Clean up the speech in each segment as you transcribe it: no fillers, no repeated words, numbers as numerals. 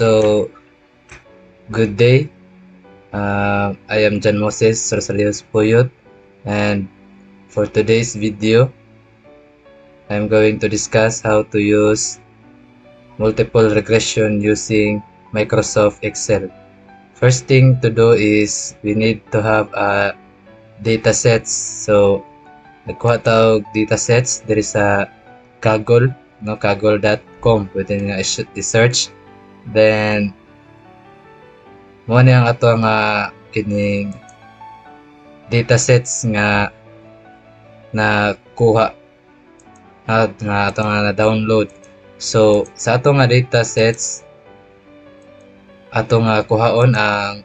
So, good day. I am John Moses Rosalio's Puyot, and for today's video, I'm going to discuss how to use multiple regression using Microsoft Excel. First thing to do is we need to have a datasets. So, nagkuha tawag datasets. There is a Kaggle, no, kaggle.com. Pwede nga i-search. Then, mo ni ang ato nga kining datasets nga nakuha at nga ato nga na-download. So sa ato nga datasets, ato nga kuhaon ang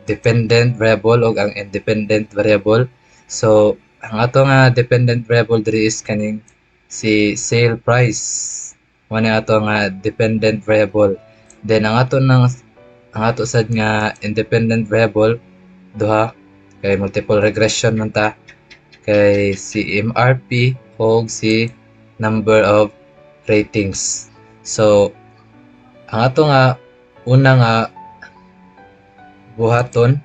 dependent variable o ang independent variable. So ang ato nga dependent variable diri is kaning si sale price. Mo ni ato nga dependent variable. Then ang ato sad nga independent variable duha kay multiple regression man ta, kay si MRP o si number of ratings. So ang ato nga una nga buhaton,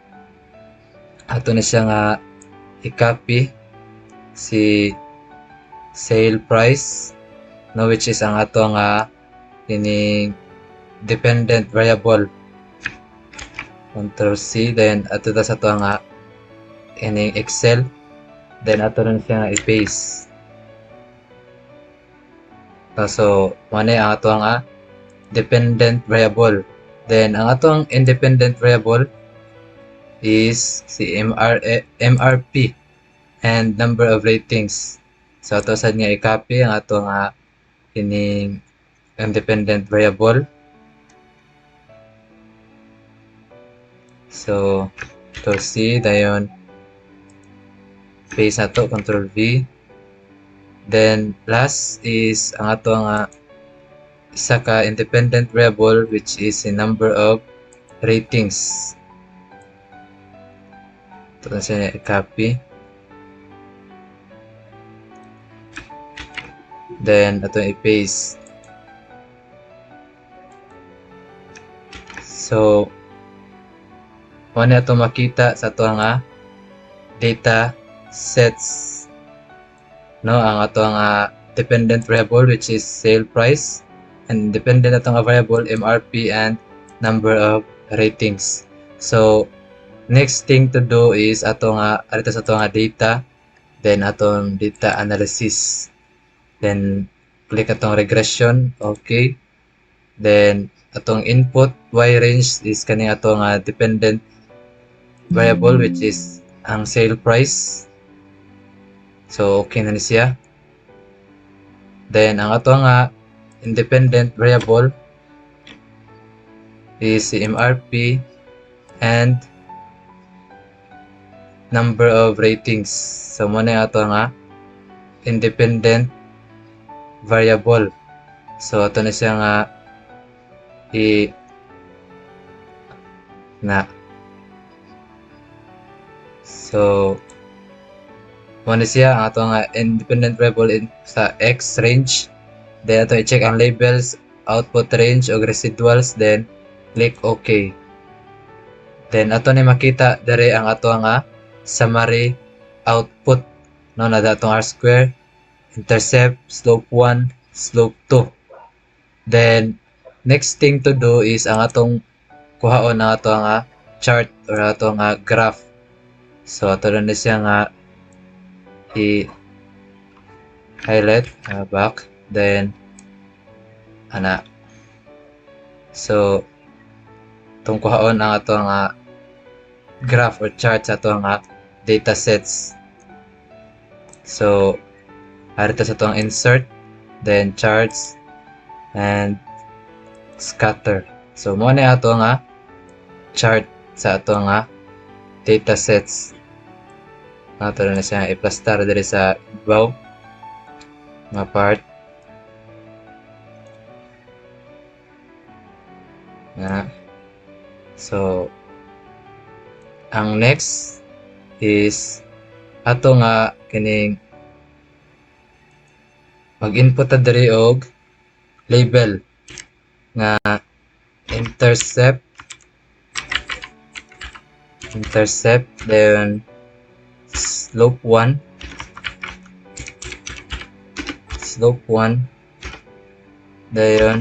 ato na siya nga i-copy si sale price, no, which is ang ato nga kining dependent variable. Ctrl C, then ato ta sa ato nga ining Excel, then ato rin siya nga i-paste. So muna ang ato nga dependent variable. Then ang atong independent variable is si MRP and number of ratings. So ato sad nga i-copy ang ato nga ining independent variable. So to C, dayon paste na to, Ctrl V. Then last is ang ato nga isa ka independent variable, which is the number of ratings. Ito na siya i-copy. Then ito i-paste. So ano ito makita sa ito nga data sets, no, ang ato nga dependent variable which is sale price, and dependent ato nga variable MRP and number of ratings. So next thing to do is ato nga arito sa ato nga data, then atong data analysis, then click atong regression, okay. Then atong input y range is kani ato nga dependent variable which is ang sale price. So okay na ni siya. Then ang ato nga independent variable is si MRP and number of ratings. So muna yung ato nga independent variable. So ato na siya nga so muna siya ang ato nga independent variable sa X range. Then ato i-check ang labels, output range o residuals, then click OK. Then ato ni makita dere ang ato nga summary output, no, na datong R-square, intercept, slope 1, slope 2. Then next thing to do is ang atong kuhaon na ato nga chart or ato nga graph. So ato na siya nga i-highlight back, then ana. So itong kuhaon ang ato nga graph or chart sa ato nga data sets. So harito sa itong insert, then charts and scatter. So mo na ato nga chart sa ato nga data sets. Ato na siya i-plaster diri sa ibaw nga part. So ang next is ato nga kining mag-input ta diri og label nga intercept, then slope 1, then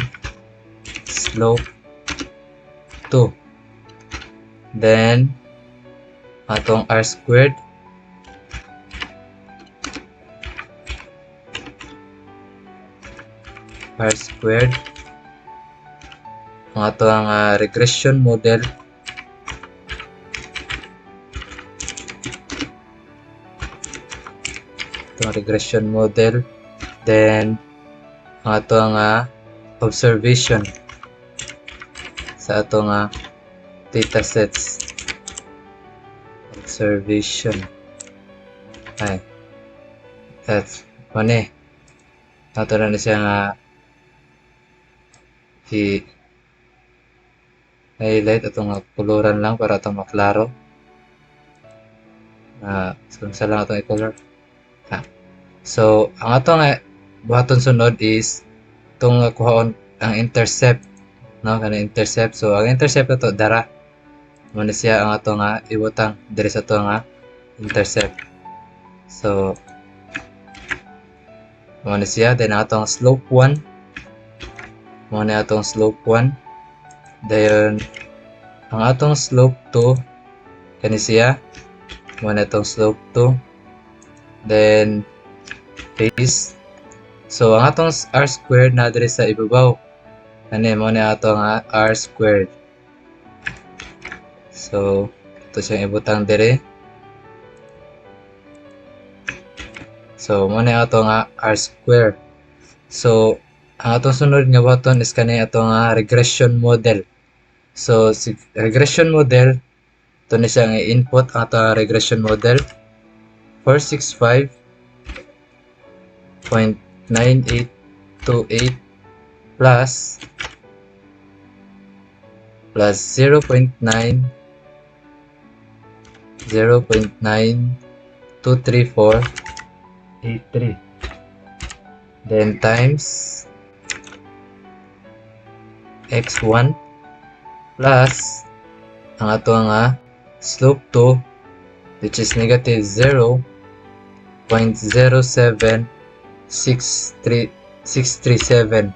slope 2, then atong r squared, ang atong regression model, then ang atong observation sa atong data sets. Ay, that's money. Nato na siya i-highlight atong kuluran lang para atong maklaro. Kung sa lang atong i-color. So, ang atong buhaton sunod is itong kuhaon ang intercept, no? Kana intercept. So, ang intercept na to dara. Muna siya ang atong ibutang diri sa atong intercept. So, muna siya. Then, ang atong slope 1. Muna atong slope 1. Then, ang atong slope 2. Kani siya. Muna atong slope 2. Then, base. So, ang atong r squared na diri sa ibabaw. Ano muna atong r squared. So, ito siyang ibutang dire. So, muna atong r squared. So, ang atong sunod nga button is kani atong regression model. So, si regression model, ito na siyang input ang atong regression model. 465.9828 plus 0.923483, then times x1 plus ang atong slope 2, which is negative 0.07637,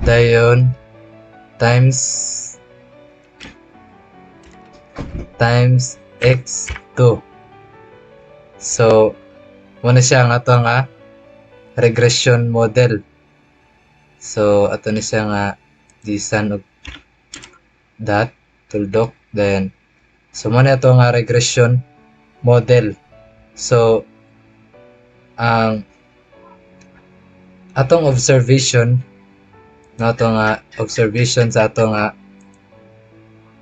dayon times x2. So, muna siya ang atong regression model. So, ato ni siya disan og dot tuldok, then so muna ito regression model. So, ang atong observation na atong observation sa atong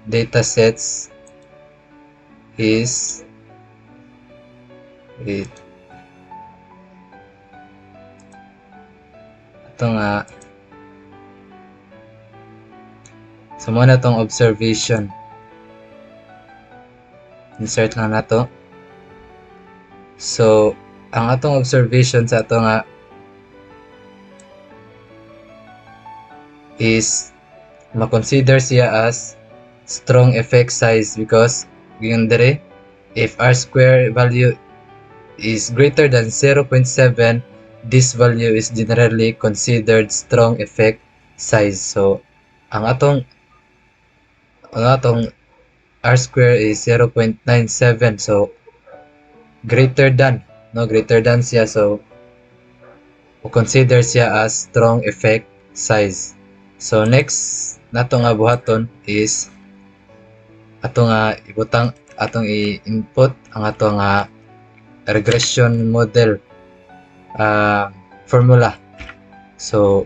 data sets is atong so muna itong observation, insert lang nato. So, ang atong observation sa atong is ma-consider siya as strong effect size because ganyan dire, if r square value is greater than 0.7, this value is generally considered strong effect size. So, ang atong r square is 0.97, so greater than siya, so consider siya as strong effect size. So next nato nga buhaton is atong atong i-input ang atong regression model formula. So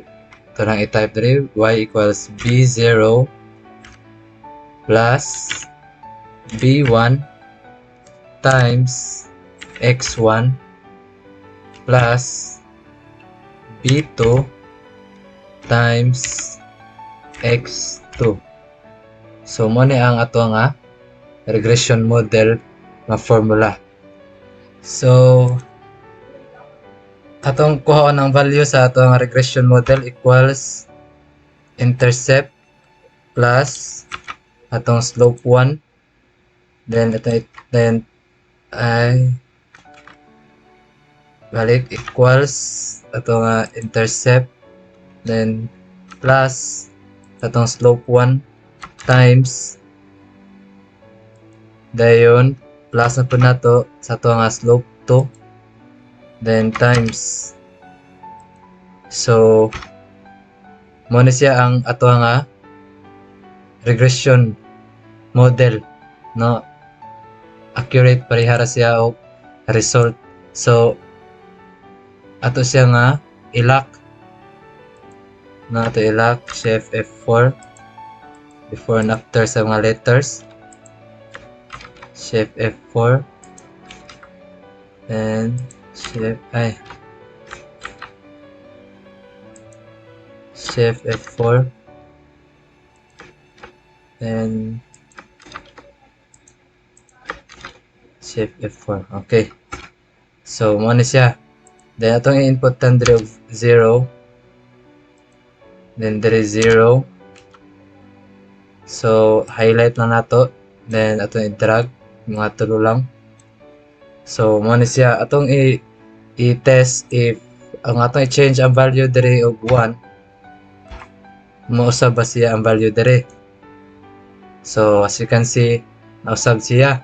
ito nang i-type diri, y equals b0 plus b1 times x1 plus b2 times x2. So mo ni ang ato nga regression model nga formula. So atong kuhaon ang value sa atong regression model equals intercept plus atong slope 1, then ay balik equals atong intercept, then plus atong slope 1 times dayon plus na po nato sa atong slope 2, then times. So mo na siya ang atong regression model, no? Accurate, parihara siya og result. So ato siya ilak, na ato ilak chef F4 before and after sa mga letters, chef F4 and chef F4 and chef F4. Okay, so mo na siya. Then atong i-input dire of 0, then there is 0, so highlight lang nato, then atong i-drag mga tulo lang. So mo na siya. Atong i-test if ang atong i-change ang value dire of 1, mausab ba siya ang value dire. So as you can see, nausab siya.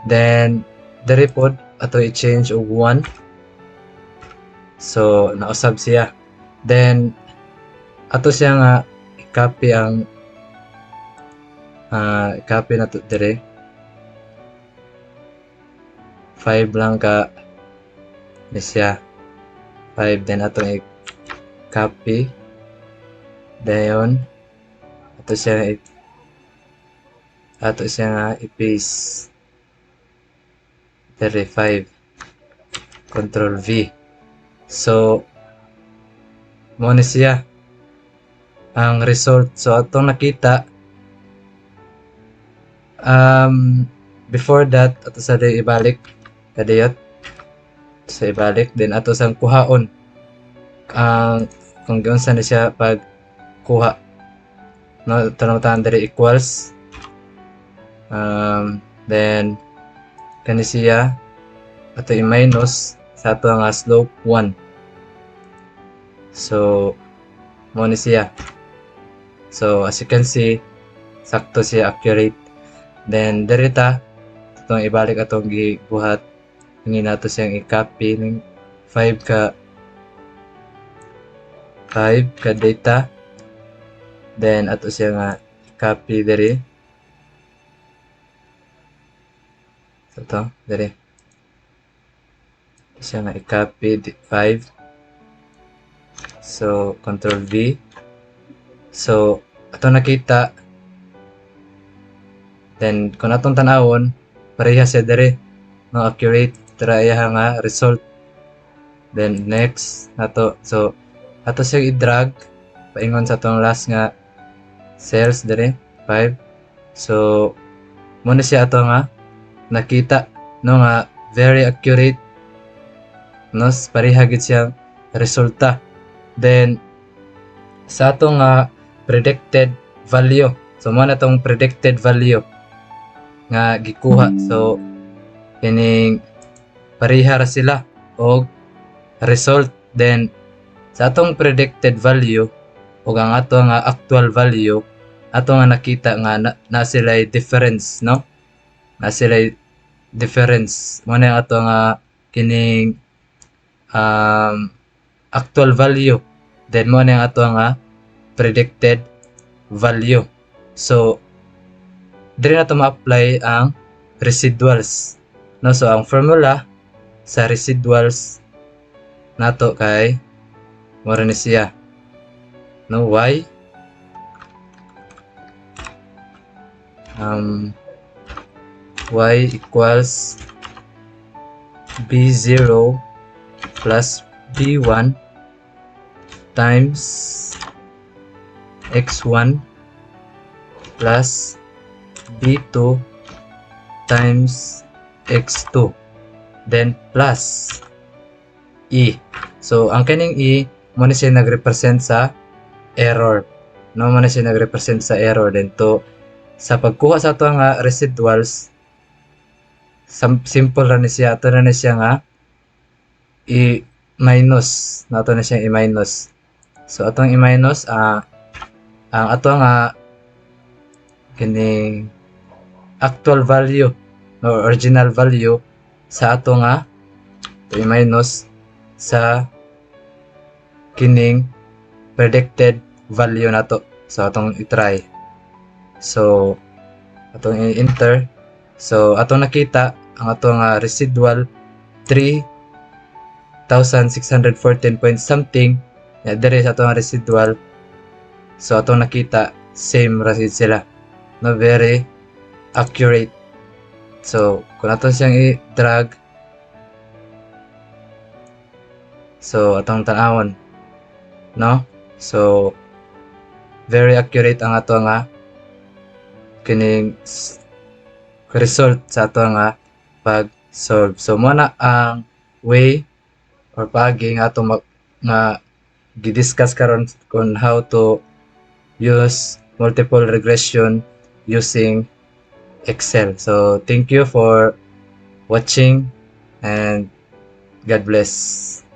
Then dire pod ato i-change og 1, so nausab siya. Then ato siya i-copy ang copy na to dire 5 lang ka ni siya 5, then ato i-copy dayon ato siya i-paste dire 5, control V. So mo ni siya ang result. So atong nakita before that ato sa ibalik kadiyot sa ibalik, then ato sang kuhaon kung giunsa na siya pag kuha, no? Tanong dire equals then kani siya ato i-minus sa ato nga slope 1. So mo ni siya. So as you can see, sakto siya, accurate. Then dirita itong ibalik atong gibuhat, hindi nato siyang i-copy ng 5 ka data, then ato siya i-copy diri so to diri siya i-copy 5, so control V. So ato nakita, then kung atong tanawon pareha siya diri, no? Accurate tira iya result. Then next nato, so ato siya i-drag paingon sa atong last cells diri 5. So mo na siya ato nakita, no, very accurate, no? Pareha gid siya resulta. Then sa atong predicted value, so mo na tong predicted value nga gikuha. So kining pareha ra sila og result. Then sa atong predicted value ug ang ato actual value, ato nakita na sila difference, no? Na sila difference. Mo na ato kining actual value, then mo na ato predicted value. So dire na to ma-apply ang residuals, no? So ang formula sa residuals nato kay mora ni siya, no? Y equals B0 plus B1 times X1 plus B2 times X2, then plus E. So ang kaning E mo na siya nagrepresent sa error, no man na siya nagrepresent sa error. Then to sa pagkuha sa ato nga residuals, simple ra ni siya, ato na siya nga i-minus, nato na siya i-minus. So atong i-minus ang ato nga kining actual value or original value sa ato nga i-minus sa kining predicted value nato. So atong i-try. So atong i-enter. So atong nakita ang ato nga residual 3,614 point something. Dire sa atong residual. So atong nakita same ra sila. No, very accurate. So kung ato siyang i-drag, so atong tanawon, no? So very accurate ang ato nga kining result sa ato nga pag-solve. So mo na ang way or paagi nga ato nga gidiscuss karon on how to use multiple regression using Excel. So thank you for watching and God bless.